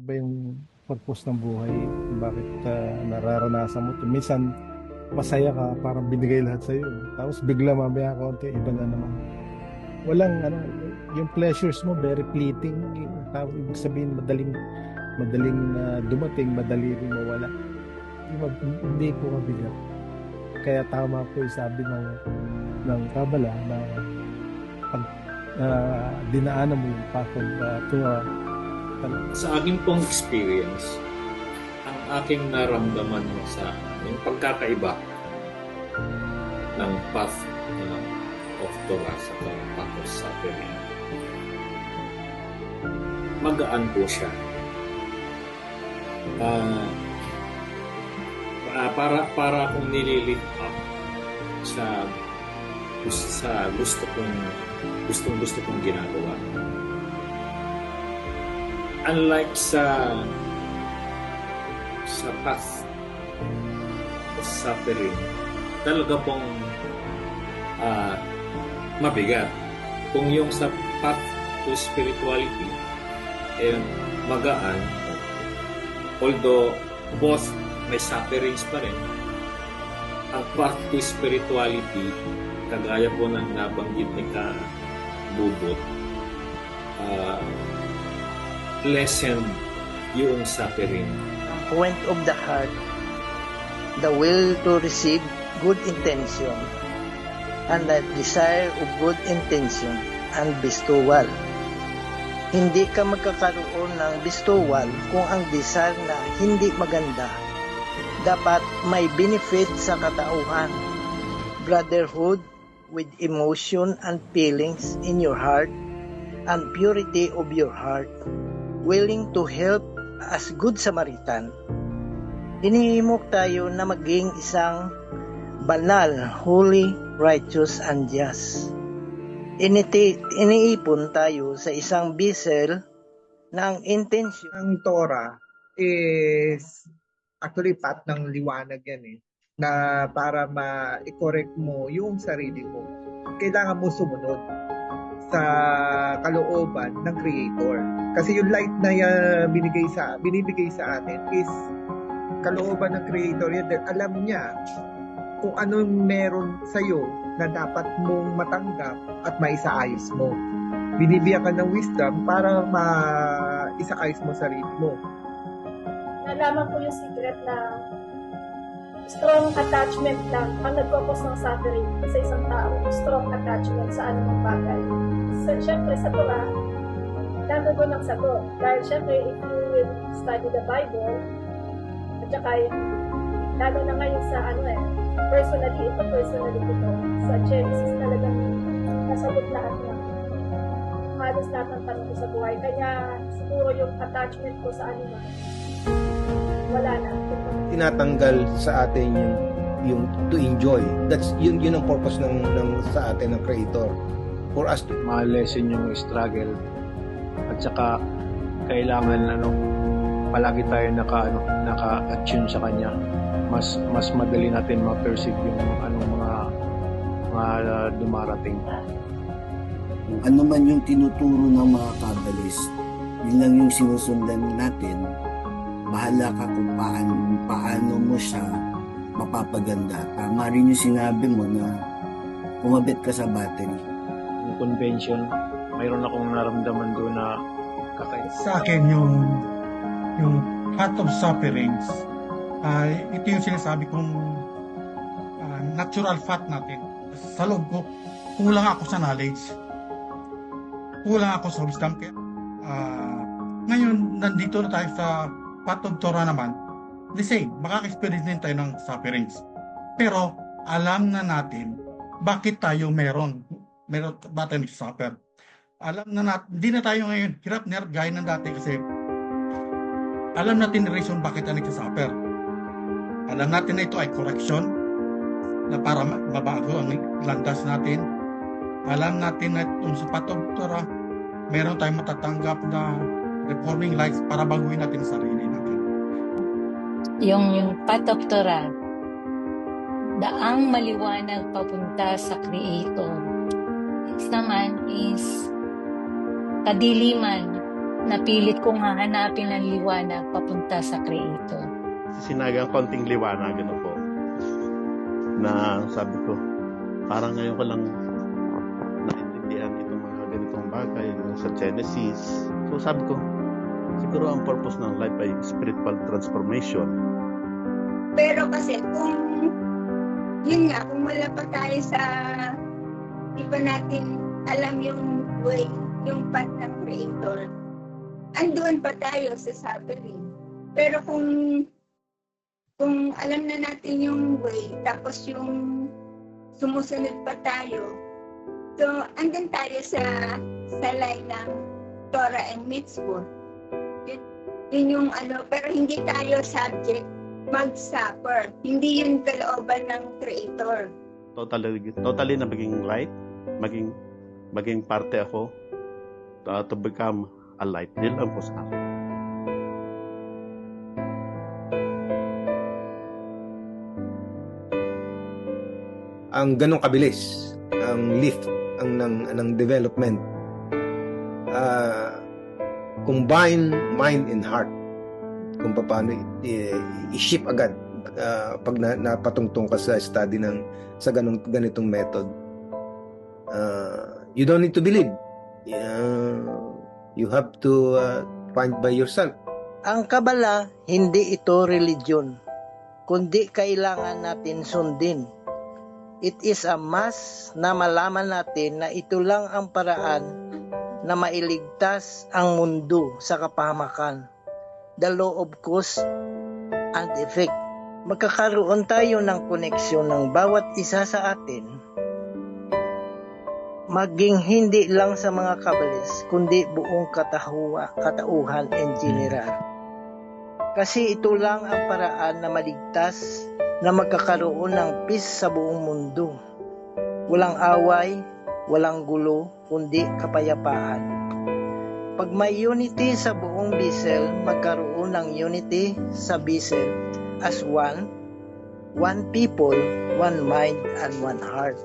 ba yung purpose ng buhay? Bakit nararanasan mo 'to? Minsan, masaya ka, parang binigay lahat sa'yo. Tapos bigla mamaya konti, iba na naman. Walang ano, yung pleasures mo very fleeting. Tapos ibig sabihin madaling dumating, madali rin mawala. Hindi po mabigat. Kaya tama po yung sabi ng Kabala na pag dinaanan mo yung path of Torah. Sa aking pong experience, ang aking naramdaman sa yung pagkakaiba ng path of Torah sa path of suffering, magaan po siya. Para akong nililift up sa gusto kong ginagawa. Unlike sa path of suffering, talaga pong mabigat. Kung yung sa path to spirituality magaan, although both may sufferings pa rin, ang path to spirituality, kagaya po ng nabanggit ni Bubot, lessen yung suffering. Ang point of the heart, the will to receive good intention, and the desire of good intention and bestowal. Hindi ka magkakaroon ng bestowal kung ang desire na hindi maganda. Dapat may benefit sa katauhan. Brotherhood with emotion and feelings in your heart and purity of your heart. Willing to help as good Samaritan. Hinihimok tayo na maging isang banal, holy, righteous, and just. Iniipon tayo sa isang vessel na ang intensyon. Ang Torah is actually path ng liwanag yan na para ma-correct mo yung sarili mo. Kailangan mo sumunod sa kalooban ng Creator. Kasi yung light na binibigay sa atin is kalooban ng Creator yan. Alam niya kung anong meron sa'yo na dapat mong matanggap at maisaayos mo. Binibigyan ka ng wisdom para maisaayos mo sarili mo. Nalaman ko yung secret na strong attachment lang ang nagkakos ng suffering sa isang tao. Strong attachment sa anumang bagay. So, syempre, sa Torah, nandun doon ang sagot. Dahil syempre, if you will study the Bible, at saka lalo na ngayon sa personally ito. Sa Genesis talagang nasagot lahat ng halos lahat ng tanong ko sa buhay. Kaya siguro yung attachment ko sa animal, wala na. Tinatanggal sa atin yung to enjoy. That's yun ang purpose ng sa atin ng Creator. For us to ma-lessen yung struggle. At saka kailangan palagi tayo naka-attune sa kanya. Mas madali natin ma-perceive yung mga dumarating. Ano man yung tinuturo ng mga kabbalist, yun lang yung sinusundan natin. Bahala ka kung paano mo siya mapapaganda. Tama rin yung sinabi mo na kumabit ka sa battery. Yung convention, mayroon akong naramdaman doon na kakaiba. Sa akin yung path of sufferings, ito yung sinasabi kong natural fact natin. Sa loob ko, kulang ako sa knowledge. Kulang ako sa wisdom. Ngayon, nandito na tayo sa path of Torah naman. The same, makaka-experience din tayo ng sufferings. Pero, alam na natin bakit tayo meron ba tayo nagsasuffer. Alam na natin, hindi na tayo ngayon hirap gaya ng dati kasi alam natin yung reason bakit tayo nagsasuffer. Alam natin na ito ay correction na para mabago ang landas natin. Alam natin na itong sa path of Torah, meron tayong matatanggap na reforming lives para baguhin natin ang sarili natin. Yung path of Torah, daang maliwanag papunta sa Creator. Next naman is kadiliman napilit kong hahanapin ng liwanag papunta sa Creator. Sinagang konting liwanag, ano po, na sabi ko, parang ngayon ko lang naintindihan itong mga ganitong bagay sa Genesis. So sabi ko, siguro ang purpose ng life ay spiritual transformation. Pero kasi kung yun nga, kung wala pa tayo sa di pa natin alam yung way, yung path ng Creator, andun pa tayo sa suffering. Pero kung alam na natin yung way, tapos yung sumusunod pa tayo, so andun tayo sa line ng Torah and Mitzvot. Yun yung pero hindi tayo subject mag-suffer. Hindi yun kalooban ng Creator. Totally na maging light, maging parte ako to become a light. Yun lang po sa akin. Ang ganong kabilis, ang lift ng development, combine mind and heart, kung paano i-ship agad pag napatungtong ka sa study sa ganitong method. You don't need to believe, you have to find by yourself. Ang Kabala, hindi ito religion, kundi kailangan natin sundin. It is a must na malaman natin na ito lang ang paraan na mailigtas ang mundo sa kapahamakan. The law of cause and effect. Magkakaroon tayo ng koneksyon ng bawat isa sa atin, maging hindi lang sa mga Kabbalists, kundi buong katauhan in general. Kasi ito lang ang paraan na maligtas, na magkakaroon ng peace sa buong mundo. Walang away, walang gulo, kundi kapayapaan. Pag may unity sa buong Bisel, magkaroon ng unity sa Bisel as one people, one mind, and one heart.